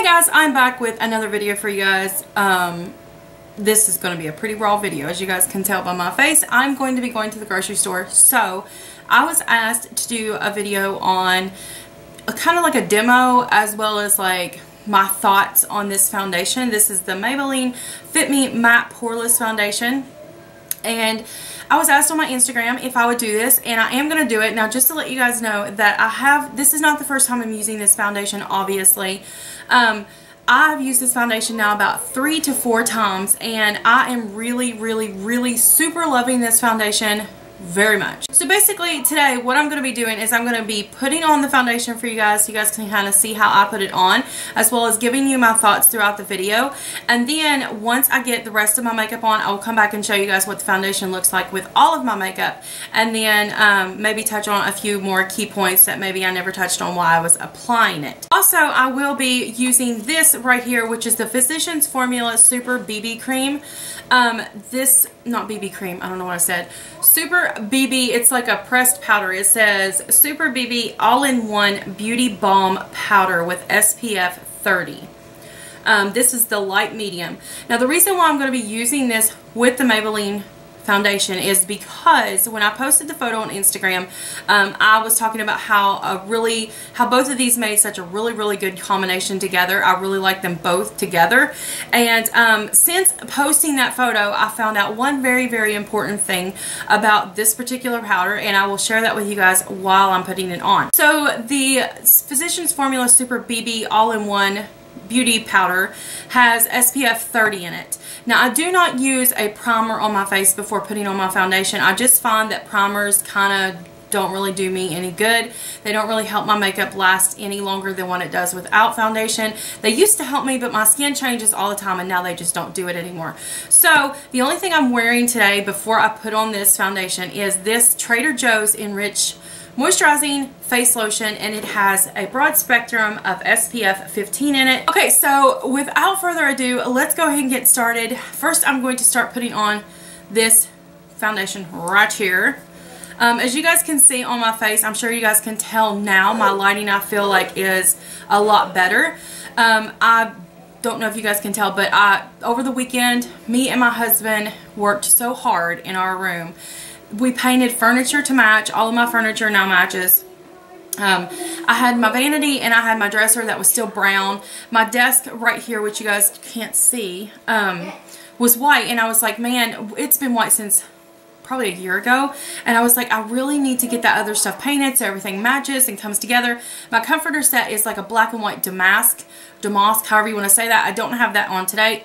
guys, I'm back with another video for you guys. This is going to be a pretty raw video, as you guys can tell by my face. I'm going to be going to the grocery store, so I was asked to do a video on kind of like a demo as well as like my thoughts on this foundation. This is the Maybelline Fit Me Matte Poreless Foundation, and I was asked on my Instagram if I would do this, and I am going to do it. Now, just to let you guys know that this is not the first time I'm using this foundation, obviously. I've used this foundation now about 3 to 4 times, and I am really super loving this foundation very much. So basically today what I'm going to be doing is I'm going to be putting on the foundation for you guys so you guys can kind of see how I put it on, as well as giving you my thoughts throughout the video. And then once I get the rest of my makeup on, I will come back and show you guys what the foundation looks like with all of my makeup, and then maybe touch on a few more key points that maybe I never touched on while I was applying it. Also, I will be using this right here, which is the Physicians Formula Super BB Cream. Not BB cream, I don't know what I said. Super BB, it's like a pressed powder. It says Super BB All-in-One Beauty Balm Powder with SPF 30. This is the light medium. Now, the reason why I'm going to be using this with the Maybelline foundation is because when I posted the photo on Instagram, I was talking about how both of these made such a really good combination together. I really like them both together, and since posting that photo, I found out one very important thing about this particular powder, and I will share that with you guys while I'm putting it on. So the Physicians Formula Super BB All-in-One Beauty Powder has SPF 30 in it. Now, I do not use a primer on my face before putting on my foundation. I just find that primers kind of don't really do me any good. They don't really help my makeup last any longer than what it does without foundation. They used to help me, but my skin changes all the time, and now they just don't do it anymore. So the only thing I'm wearing today before I put on this foundation is this Trader Joe's Enrich Moisturizing Face Lotion, and it has a broad spectrum of SPF 15 in it. Okay, so without further ado, let's go ahead and get started. First, I'm going to start putting on this foundation right here. As you guys can see on my face, I'm sure you guys can tell now, my lighting I feel like is a lot better. I don't know if you guys can tell, but over the weekend, me and my husband worked so hard in our room. We painted furniture to match. All of my furniture now matches. I had my vanity and I had my dresser that was still brown. My desk right here, which you guys can't see, was white, and I was like, man, it's been white since probably a year ago, and I was like, I really need to get that other stuff painted so everything matches and comes together. My comforter set is like a black and white damask, however you want to say that. I don't have that on today.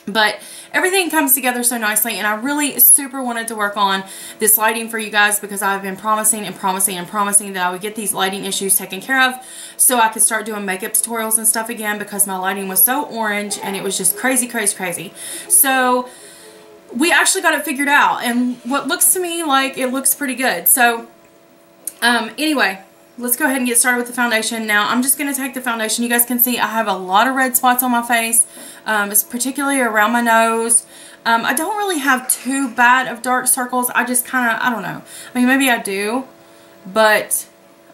But everything comes together so nicely, and I really super wanted to work on this lighting for you guys because I've been promising that I would get these lighting issues taken care of so I could start doing makeup tutorials and stuff again, because my lighting was so orange and it was just crazy. So we actually got it figured out, and what looks to me like it looks pretty good. So anyway, let's go ahead and get started with the foundation. Now, I'm just going to take the foundation. You guys can see I have a lot of red spots on my face. It's particularly around my nose. I don't really have too bad of dark circles. I just kind of, I don't know. I mean, maybe I do, but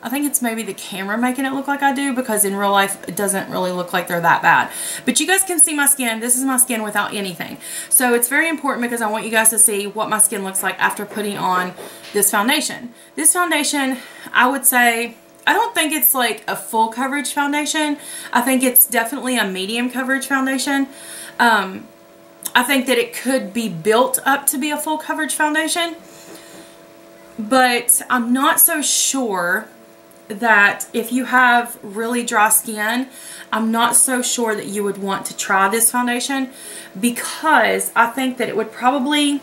I think it's maybe the camera making it look like I do, because in real life it doesn't really look like they're that bad. But you guys can see my skin. This is my skin without anything. So it's very important because I want you guys to see what my skin looks like after putting on this foundation. This foundation, I would say, I don't think it's like a full coverage foundation. I think it's definitely a medium coverage foundation. I think that it could be built up to be a full coverage foundation, but I'm not so sure that if you have really dry skin, I'm not so sure that you would want to try this foundation, because I think that it would probably,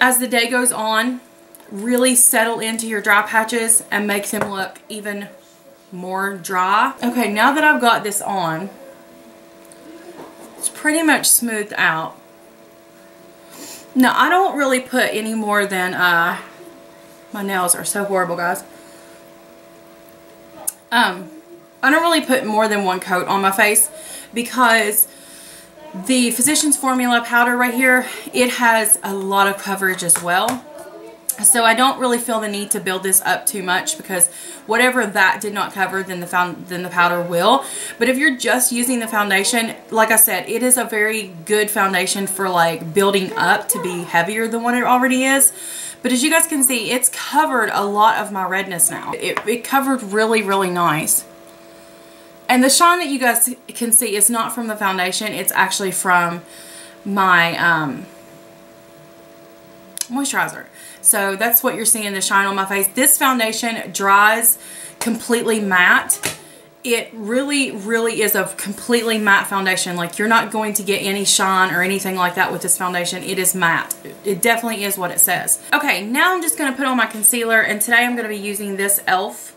as the day goes on, really settle into your dry patches and make them look even more dry. Okay, now that I've got this on, it's pretty much smoothed out. Now, I don't really put any more than, my nails are so horrible, guys. I don't really put more than one coat on my face, because the Physicians Formula powder right here, it has a lot of coverage as well. So I don't really feel the need to build this up too much, because whatever that did not cover, then the powder will. But if you're just using the foundation, like I said, it is a very good foundation for like building up to be heavier than what it already is. But as you guys can see, it's covered a lot of my redness now. It covered really, really nice. And the shine that you guys can see is not from the foundation. It's actually from my moisturizer. So that's what you're seeing, the shine on my face. This foundation dries completely matte. It really, really is a completely matte foundation. Like, you're not going to get any shine or anything like that with this foundation. It is matte. It definitely is what it says. Okay, now I'm just going to put on my concealer, and today I'm going to be using this e.l.f.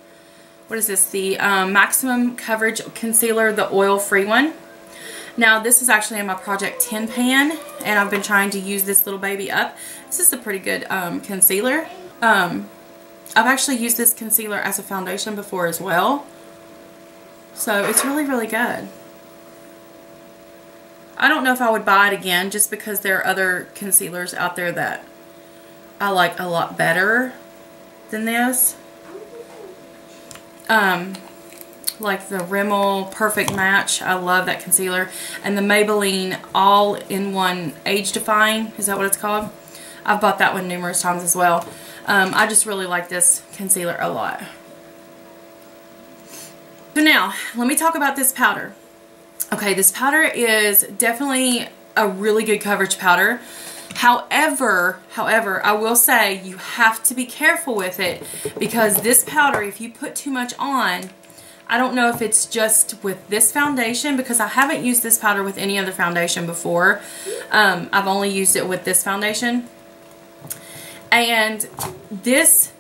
What is this? The Maximum Coverage Concealer, the oil-free one. Now, this is actually in my Project 10 pan, and I've been trying to use this little baby up. This is a pretty good concealer. I've actually used this concealer as a foundation before as well. So, it's really, really good. I don't know if I would buy it again, just because there are other concealers out there that I like a lot better than this. Like the Rimmel Perfect Match. I love that concealer. And the Maybelline All-in-One Age Defying. Is that what it's called? I've bought that one numerous times as well. I just really like this concealer a lot. So now, let me talk about this powder. Okay, this powder is definitely a really good coverage powder. However, I will say you have to be careful with it, because this powder, if you put too much on, I don't know if it's just with this foundation, because I haven't used this powder with any other foundation before. I've only used it with this foundation. And this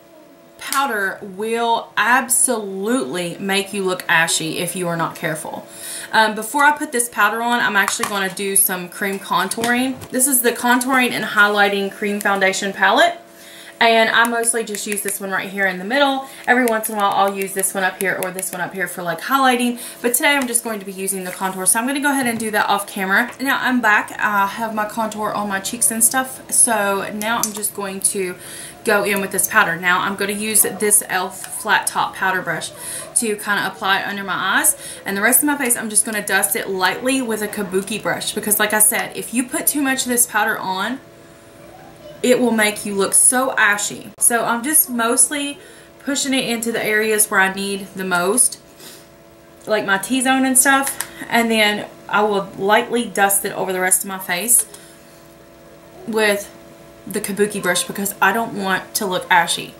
powder will absolutely make you look ashy if you are not careful. Before I put this powder on, I'm actually going to do some cream contouring. This is the Contouring and Highlighting Cream Foundation Palette. And I mostly just use this one right here in the middle. Every once in a while I'll use this one up here or this one up here for like highlighting. But today I'm just going to be using the contour. So I'm going to go ahead and do that off camera. Now I'm back. I have my contour on my cheeks and stuff. So now I'm just going to go in with this powder. Now I'm going to use this e.l.f. flat top powder brush to kind of apply it under my eyes. And the rest of my face I'm just going to dust it lightly with a kabuki brush. Because like I said, if you put too much of this powder on, it will make you look so ashy. So I'm just mostly pushing it into the areas where I need the most, like my T-zone and stuff, and then I will lightly dust it over the rest of my face with the kabuki brush, because I don't want to look ashy.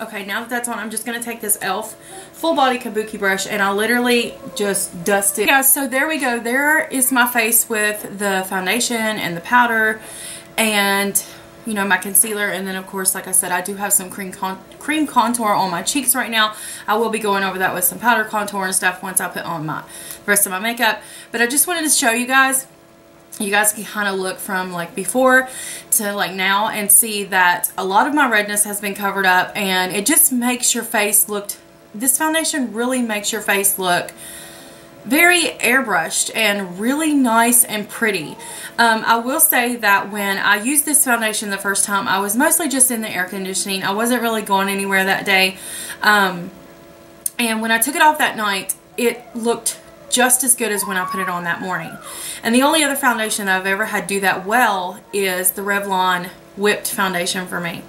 Okay, now that that's on, I'm just going to take this e.l.f. full body kabuki brush and I literally just dust it. Guys, so there we go. There is my face with the foundation and the powder and, you know, my concealer. And then, of course, like I said, I do have some cream contour on my cheeks right now. I will be going over that with some powder contour and stuff once I put on the rest of my makeup. But I just wanted to show you guys. You guys can kind of look from like before to like now and see that a lot of my redness has been covered up, and it just makes your face look, this foundation really makes your face look very airbrushed and really nice and pretty. I will say that when I used this foundation the first time, I was mostly just in the air conditioning. I wasn't really going anywhere that day. And when I took it off that night, it looked just as good as when I put it on that morning. And the only other foundation I've ever had do that well is the Revlon Whipped foundation for me.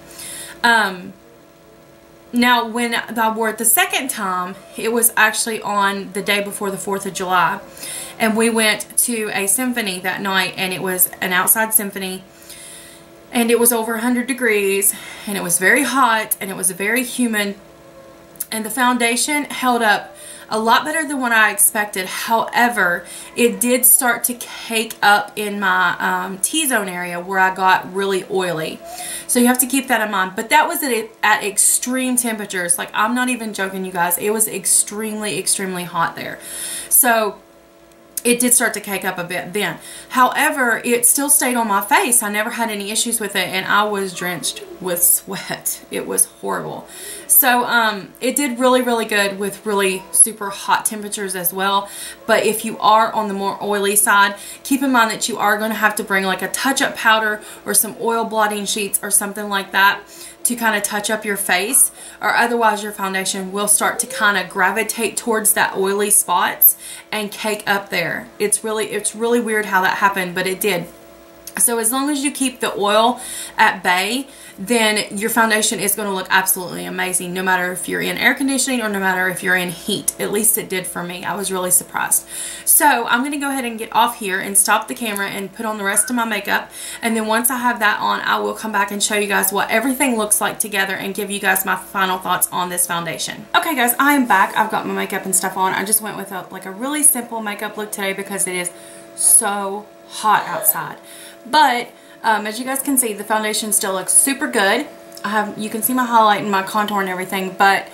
Now when I wore it the second time, it was actually on the day before the 4th of July. And we went to a symphony that night, and it was an outside symphony. And it was over 100 degrees, and it was very hot, and it was very humid. And the foundation held up a lot better than what I expected. However, it did start to cake up in my T-zone area where I got really oily. So you have to keep that in mind. But that was at extreme temperatures. Like, I'm not even joking, you guys. It was extremely, extremely hot there. So it did start to cake up a bit then. However, it still stayed on my face. I never had any issues with it, and I was drenched with sweat. It was horrible. So it did really good with really super hot temperatures as well. But if you are on the more oily side, keep in mind that you are going to have to bring like a touch-up powder or some oil blotting sheets or something like that to kind of touch up your face, or otherwise your foundation will start to kind of gravitate towards that oily spots and cake up there. It's really weird how that happened, but it did. So as long as you keep the oil at bay, then your foundation is going to look absolutely amazing, no matter if you're in air conditioning or no matter if you're in heat. At least it did for me. I was really surprised. So I'm going to go ahead and get off here and stop the camera and put on the rest of my makeup. And then once I have that on, I will come back and show you guys what everything looks like together and give you guys my final thoughts on this foundation. Okay guys, I am back. I've got my makeup and stuff on. I just went with like a really simple makeup look today because it is so hot outside. But as you guys can see, the foundation still looks super good. You can see my highlight and my contour and everything, but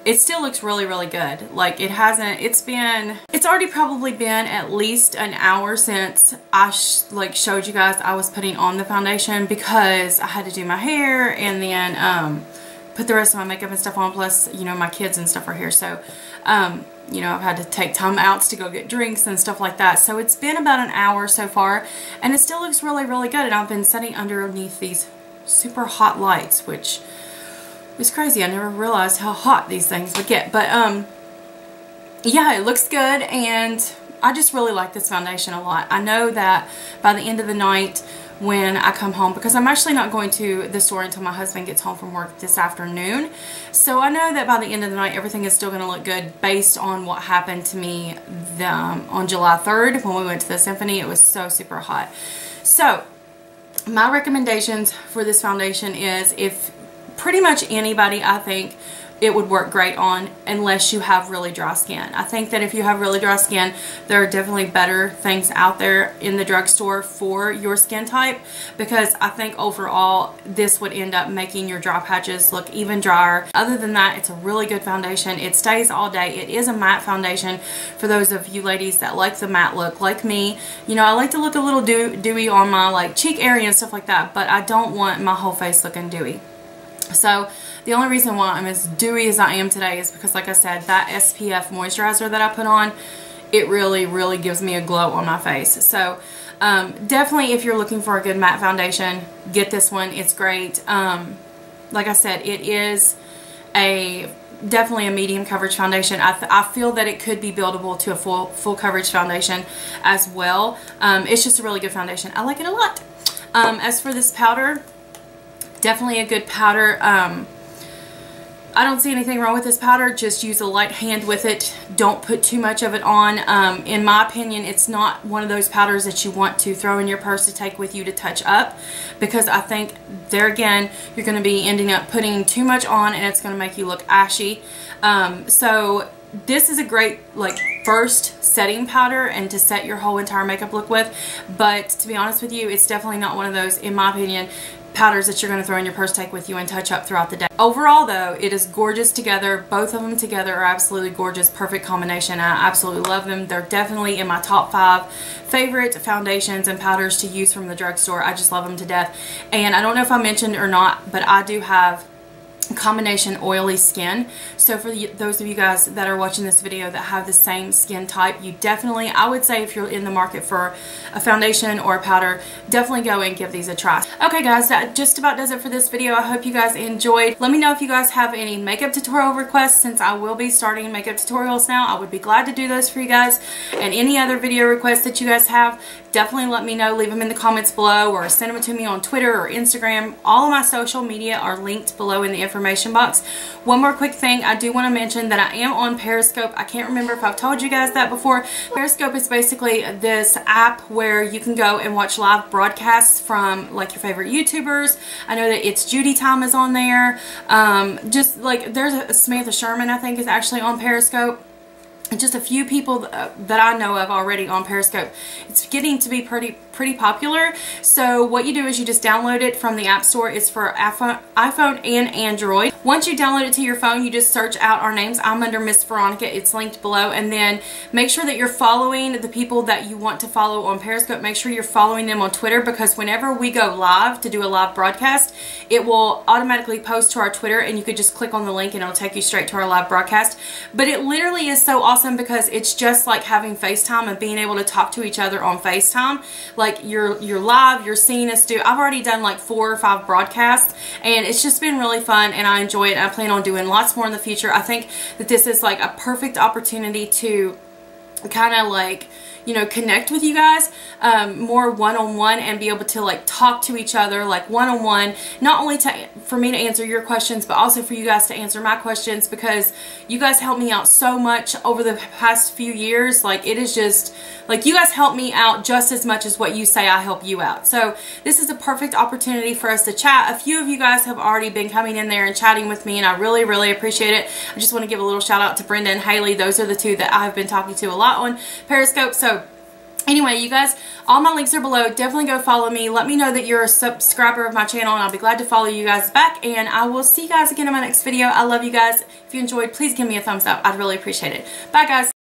it still looks really good. Like it's already probably been at least an hour since I showed you guys I was putting on the foundation, because I had to do my hair and then put the rest of my makeup and stuff on, plus you know my kids and stuff are here, so you know, I've had to take time outs to go get drinks and stuff like that. So it's been about an hour so far, and it still looks really good. And I've been sitting underneath these super hot lights, which is crazy. I never realized how hot these things would get. But yeah, it looks good, and I just really like this foundation a lot. I know that by the end of the night when I come home, because I'm actually not going to the store until my husband gets home from work this afternoon, so I know that by the end of the night everything is still going to look good based on what happened to me on July 3rd when we went to the symphony. It was so super hot. So my recommendations for this foundation is, if pretty much anybody, I think it would work great on, unless you have really dry skin. I think that if you have really dry skin, there are definitely better things out there in the drugstore for your skin type, because I think overall this would end up making your dry patches look even drier. Other than that, it's a really good foundation. It stays all day. It is a matte foundation for those of you ladies that like the matte look, like me. You know, I like to look a little dewy on my like cheek area and stuff like that, but I don't want my whole face looking dewy. So the only reason why I'm as dewy as I am today is because, like I said, that SPF moisturizer that I put on, it really gives me a glow on my face. So definitely, if you're looking for a good matte foundation, get this one. It's great. Like I said, it is definitely a medium coverage foundation. I feel that it could be buildable to a full coverage foundation as well. It's just a really good foundation. I like it a lot. As for this powder, definitely a good powder. I don't see anything wrong with this powder. Just use a light hand with it. Don't put too much of it on. In my opinion, it's not one of those powders that you want to throw in your purse to take with you to touch up, because I think there again, you're going to be ending up putting too much on and it's going to make you look ashy. So this is a great like first setting powder and to set your whole entire makeup look with, but to be honest with you, it's definitely not one of those, in my opinion, powders that you're going to throw in your purse, take with you, and touch up throughout the day. Overall though, it is gorgeous together. Both of them together are absolutely gorgeous, perfect combination. I absolutely love them. They're definitely in my top 5 favorite foundations and powders to use from the drugstore. I just love them to death. And I don't know if I mentioned or not, but I do have combination oily skin. So for those of you guys that are watching this video that have the same skin type, you definitely, I would say, if you're in the market for a foundation or a powder, definitely go and give these a try. Okay guys, that just about does it for this video. I hope you guys enjoyed. Let me know if you guys have any makeup tutorial requests, since I will be starting makeup tutorials now. I would be glad to do those for you guys, and any other video requests that you guys have, definitely let me know. Leave them in the comments below, or send them to me on Twitter or Instagram. All of my social media are linked below in the information box. One more quick thing, I do want to mention that I am on Periscope. I can't remember if I've told you guys that before. Periscope is basically this app where you can go and watch live broadcasts from like your favorite YouTubers. I know that It's Judy Time is on there. Just like there's a Samantha Sherman, I think, is actually on Periscope. just a few people that I know of already on Periscope. It's getting to be pretty popular. So what you do is you just download it from the App Store. It's for iPhone and Android. Once you download it to your phone, you just search out our names. I'm under Miss Veronica. It's linked below. And then make sure that you're following the people that you want to follow on Periscope. Make sure you're following them on Twitter, because whenever we go live to do a live broadcast, it will automatically post to our Twitter, and you could just click on the link and it'll take you straight to our live broadcast. But it literally is so awesome, because it's just like having FaceTime and being able to talk to each other on FaceTime. Like you're live, you're seeing us do. I've already done like 4 or 5 broadcasts, and it's just been really fun, and I enjoy it. I plan on doing lots more in the future. I think that this is like a perfect opportunity to kind of like, you know, connect with you guys more one-on-one, and be able to like talk to each other like one-on-one, not only for me to answer your questions, but also for you guys to answer my questions, because you guys help me out so much over the past few years. Like, it is just like you guys help me out just as much as what you say I help you out. So this is a perfect opportunity for us to chat. A few of you guys have already been coming in there and chatting with me, and I really appreciate it. I just want to give a little shout out to Brenda and Haley. Those are the 2 that I have been talking to a lot on Periscope. So anyway, you guys, all my links are below. Definitely go follow me. Let me know that you're a subscriber of my channel, and I'll be glad to follow you guys back. And I will see you guys again in my next video. I love you guys. If you enjoyed, please give me a thumbs up. I'd really appreciate it. Bye, guys.